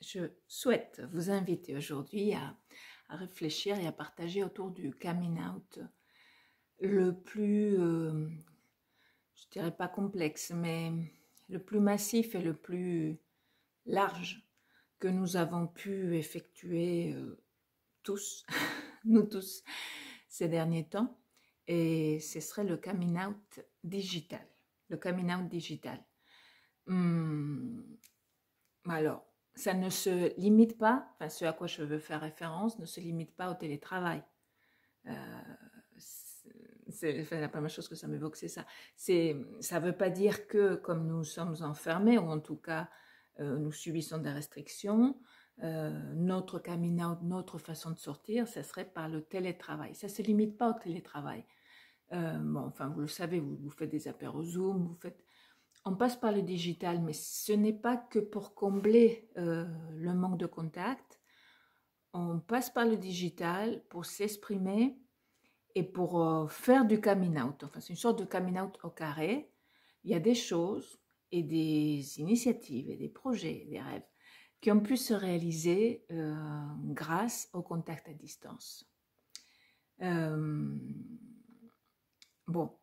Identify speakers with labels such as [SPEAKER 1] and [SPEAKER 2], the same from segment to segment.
[SPEAKER 1] Je souhaite vous inviter aujourd'hui à réfléchir et à partager autour du coming out le plus, je dirais pas complexe, mais le plus massif et le plus large que nous avons pu effectuer tous, nous tous, ces derniers temps. Et ce serait le coming out digital. Le coming out digital. Alors, ça ne se limite pas, enfin ce à quoi je veux faire référence, ne se limite pas au télétravail. Enfin, la première chose que ça m'évoque, c'est ça. Ça ne veut pas dire que comme nous sommes enfermés, ou en tout cas nous subissons des restrictions, notre coming out, notre façon de sortir, ça serait par le télétravail. Ça ne se limite pas au télétravail. Bon, enfin, vous le savez, vous faites des apéros Zoom, on passe par le digital, mais ce n'est pas que pour combler le manque de contact. On passe par le digital pour s'exprimer et pour faire du coming out. Enfin, c'est une sorte de coming out au carré. Il y a des choses et des initiatives et des projets, des rêves qui ont pu se réaliser grâce au contact à distance. Bon,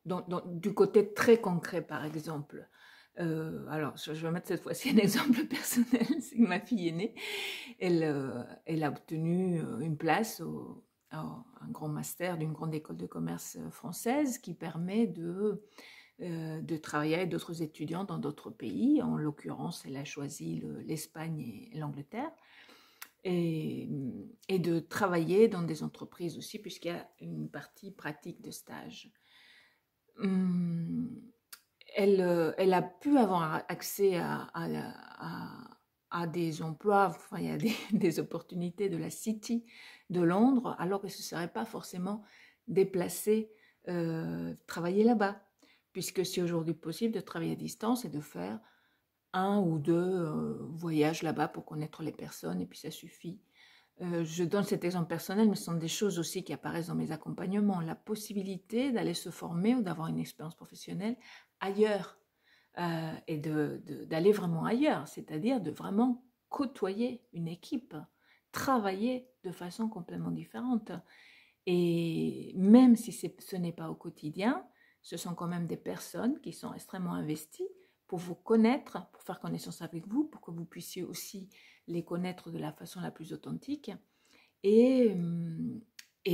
[SPEAKER 1] du côté très concret, par exemple, alors je vais mettre cette fois-ci un exemple personnel. C'est que ma fille aînée, elle a obtenu une place un grand master d'une grande école de commerce française qui permet de travailler avec d'autres étudiants dans d'autres pays. En l'occurrence, elle a choisi l'Espagne et l'Angleterre. Et de travailler dans des entreprises aussi, puisqu'il y a une partie pratique de stage. Elle a pu avoir accès à des emplois, enfin, il y a des opportunités de la City de Londres, alors que ce ne serait pas forcément déplacée travailler là-bas, puisque c'est aujourd'hui possible de travailler à distance et de faire un ou deux voyages là-bas pour connaître les personnes, et puis ça suffit. Je donne cet exemple personnel, mais ce sont des choses aussi qui apparaissent dans mes accompagnements. La possibilité d'aller se former ou d'avoir une expérience professionnelle ailleurs et d'aller vraiment ailleurs, c'est-à-dire de vraiment côtoyer une équipe, travailler de façon complètement différente. Et même si ce n'est pas au quotidien, ce sont quand même des personnes qui sont extrêmement investies pour vous connaître, pour faire connaissance avec vous, pour que vous puissiez aussi les connaître de la façon la plus authentique. Et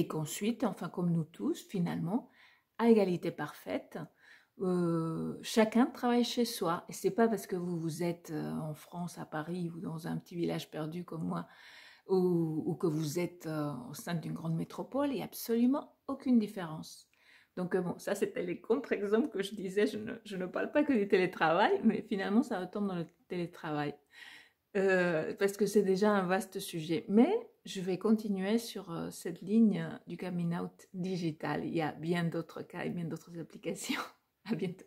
[SPEAKER 1] qu'ensuite, enfin comme nous tous, finalement, à égalité parfaite, chacun travaille chez soi. Et c'est pas parce que vous êtes en France, à Paris, ou dans un petit village perdu comme moi, ou que vous êtes au sein d'une grande métropole, il n'y a absolument aucune différence. Donc bon, ça c'était les contre-exemples que je disais, je ne parle pas que du télétravail, mais finalement ça retombe dans le télétravail. Parce que c'est déjà un vaste sujet. Mais je vais continuer sur cette ligne du coming out digital. Il y a bien d'autres cas et bien d'autres applications. À bientôt.